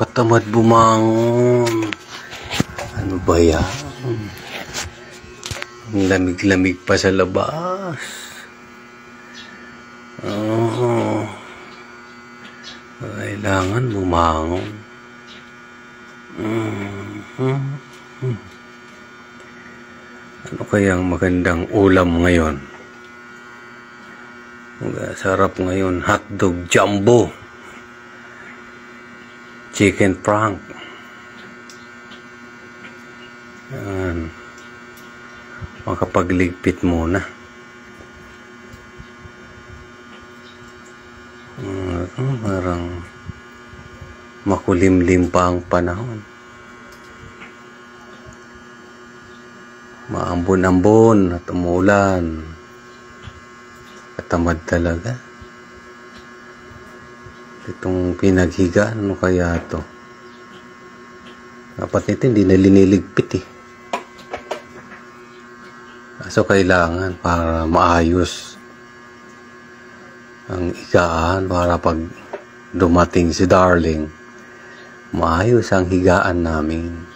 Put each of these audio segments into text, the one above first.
Nakakatamad bumangon. Ano ba yan? Ang lamig-lamig pa sa labas. Oo. Kailangan bumangon. Ano kayang magandang ulam ngayon? Sarap ngayon. Hotdog jumbo. Chicken frank. Yan. Makapagligpit muna. Parang makulimlim pa ang panahon. Maambon-ambon at umulan. Katamad talaga. Itong pinaghiga, ano kaya to? Dapat nito hindi na liniligpit eh. So kailangan para maayos ang higaan, para pag dumating si Darling, maayos ang higaan namin.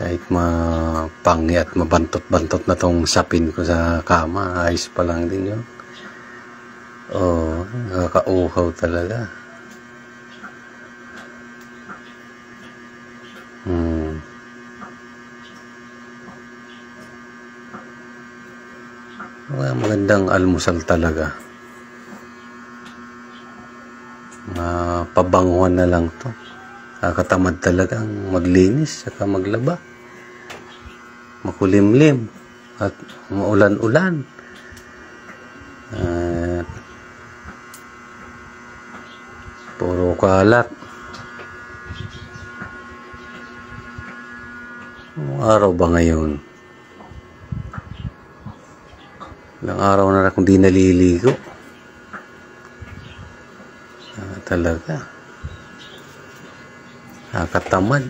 Kahit mapangi at mabantot-bantot na tong sapin ko sa kama, ayos pa lang din yun. Oh, nakakauhaw talaga. Magandang almusal talaga. Pabanguhan na lang to. Nakakatamad talagang maglinis saka maglaba. Makulimlim at maulan-ulan. Puro kalat. Araw ba ngayon? Ilang araw na akong di naliligo. Talaga. Nakakatamad.